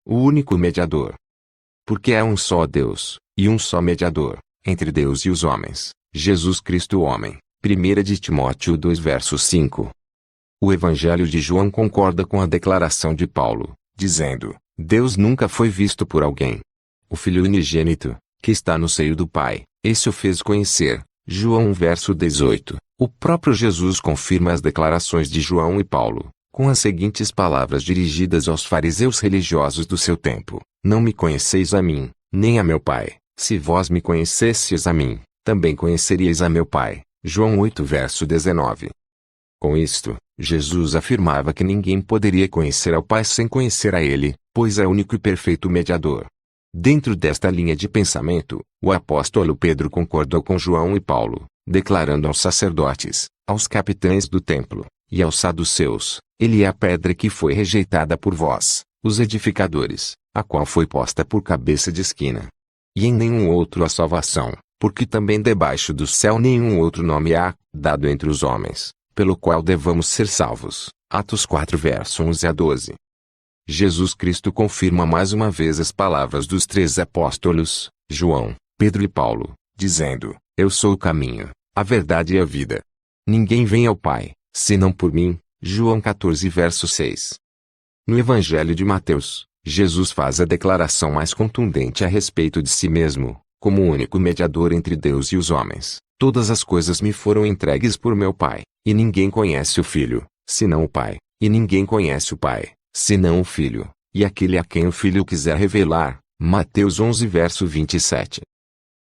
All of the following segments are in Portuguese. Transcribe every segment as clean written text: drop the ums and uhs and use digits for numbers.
o único mediador. Porque há um só Deus, e um só mediador, entre Deus e os homens, Jesus Cristo o homem. 1 de Timóteo 2 verso 5. O Evangelho de João concorda com a declaração de Paulo, dizendo: Deus nunca foi visto por alguém. O Filho unigênito, que está no seio do Pai, esse o fez conhecer. João 1 verso 18. O próprio Jesus confirma as declarações de João e Paulo, com as seguintes palavras dirigidas aos fariseus religiosos do seu tempo: Não me conheceis a mim, nem a meu Pai. Se vós me conhecesseis a mim, também conheceríeis a meu Pai. João 8 verso 19. Com isto, Jesus afirmava que ninguém poderia conhecer ao Pai sem conhecer a Ele, pois é o único e perfeito mediador. Dentro desta linha de pensamento, o apóstolo Pedro concordou com João e Paulo, declarando aos sacerdotes, aos capitães do templo, e aos saduceus: Ele é a pedra que foi rejeitada por vós, os edificadores, a qual foi posta por cabeça de esquina. E em nenhum outro há salvação, porque também debaixo do céu nenhum outro nome há, dado entre os homens, pelo qual devamos ser salvos. Atos 4 verso 11 a 12. Jesus Cristo confirma mais uma vez as palavras dos três apóstolos, João, Pedro e Paulo, dizendo: Eu sou o caminho, a verdade e a vida. Ninguém vem ao Pai, senão por mim. João 14 verso 6. No Evangelho de Mateus, Jesus faz a declaração mais contundente a respeito de si mesmo, como o único mediador entre Deus e os homens. Todas as coisas me foram entregues por meu Pai, e ninguém conhece o Filho, senão o Pai, e ninguém conhece o Pai, senão o Filho, e aquele a quem o Filho quiser revelar. Mateus 11 verso 27.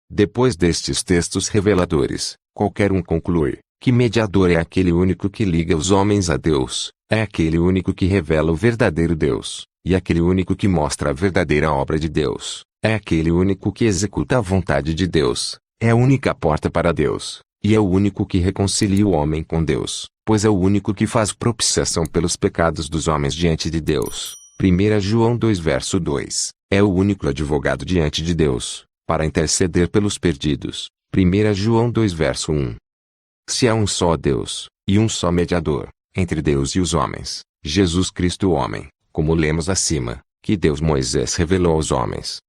Depois destes textos reveladores, qualquer um conclui que mediador é aquele único que liga os homens a Deus, é aquele único que revela o verdadeiro Deus, e aquele único que mostra a verdadeira obra de Deus, é aquele único que executa a vontade de Deus, é a única porta para Deus, e é o único que reconcilia o homem com Deus, pois é o único que faz propiciação pelos pecados dos homens diante de Deus. 1 João 2 verso 2, é o único advogado diante de Deus, para interceder pelos perdidos. 1 João 2 verso 1. Se há um só Deus, e um só mediador, entre Deus e os homens, Jesus Cristo o homem, como lemos acima, que Deus Moisés revelou aos homens.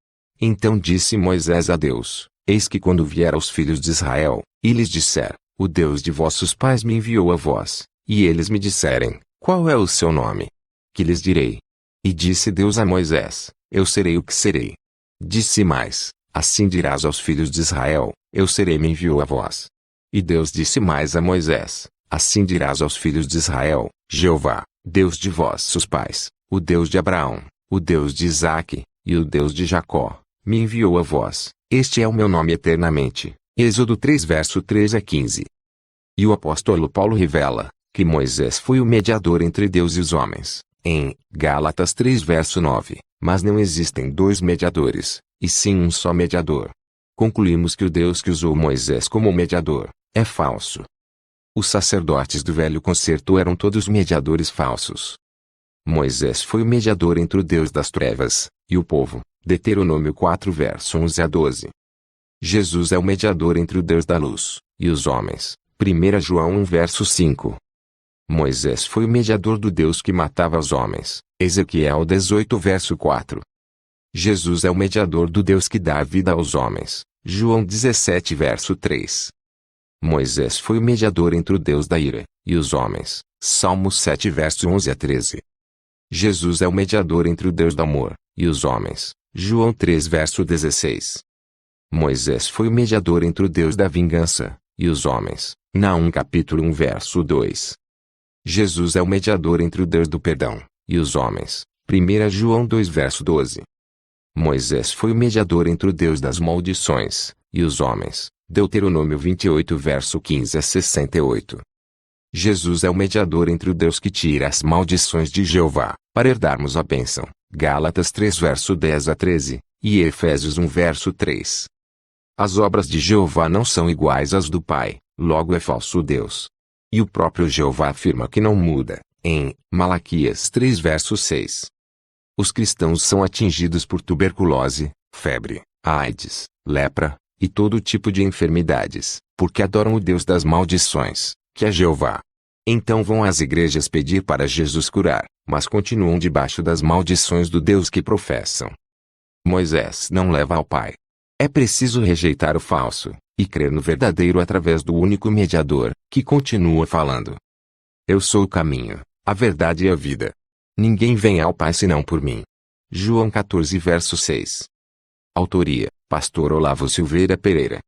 Então disse Moisés a Deus: Eis que quando vier aos filhos de Israel, e lhes disser: O Deus de vossos pais me enviou a vós, e eles me disserem: Qual é o seu nome? Que lhes direi? E disse Deus a Moisés: Eu serei o que serei. Disse mais: Assim dirás aos filhos de Israel: Eu serei me enviou a vós. E Deus disse mais a Moisés: Assim dirás aos filhos de Israel: Jeová, Deus de vossos pais, o Deus de Abraão, o Deus de Isaque, e o Deus de Jacó, me enviou a vós. Este é o meu nome eternamente. Êxodo 3 verso 13 a 15. E o apóstolo Paulo revela que Moisés foi o mediador entre Deus e os homens, em Gálatas 3 verso 9. Mas não existem dois mediadores, e sim um só mediador. Concluímos que o Deus que usou Moisés como mediador é falso. Os sacerdotes do Velho Concerto eram todos mediadores falsos. Moisés foi o mediador entre o Deus das trevas e o povo. Deuteronômio 4 verso 11 a 12. Jesus é o mediador entre o Deus da luz e os homens. 1 João 1 verso 5. Moisés foi o mediador do Deus que matava os homens. Ezequiel 18 verso 4. Jesus é o mediador do Deus que dá a vida aos homens. João 17 verso 3. Moisés foi o mediador entre o Deus da ira e os homens. Salmos 7 verso 11 a 13. Jesus é o mediador entre o Deus do amor e os homens. João 3 verso 16. Moisés foi o mediador entre o Deus da vingança e os homens. Naum capítulo 1 verso 2. Jesus é o mediador entre o Deus do perdão e os homens. 1 João 2 verso 12. Moisés foi o mediador entre o Deus das maldições e os homens. Deuteronômio 28 verso 15 a 68. Jesus é o mediador entre o Deus que tira as maldições de Jeová, para herdarmos a bênção. Gálatas 3 verso 10 a 13, e Efésios 1 verso 3. As obras de Jeová não são iguais às do Pai, logo é falso Deus. E o próprio Jeová afirma que não muda, em Malaquias 3 verso 6. Os cristãos são atingidos por tuberculose, febre, AIDS, lepra, e todo tipo de enfermidades, porque adoram o Deus das maldições, que é Jeová. Então vão às igrejas pedir para Jesus curar, mas continuam debaixo das maldições do Deus que professam. Moisés não leva ao Pai. É preciso rejeitar o falso, e crer no verdadeiro através do único mediador, que continua falando. Eu sou o caminho, a verdade e a vida. Ninguém vem ao Pai senão por mim. João 14 verso 6. Autoria: Pastor Olavo Silveira Pereira.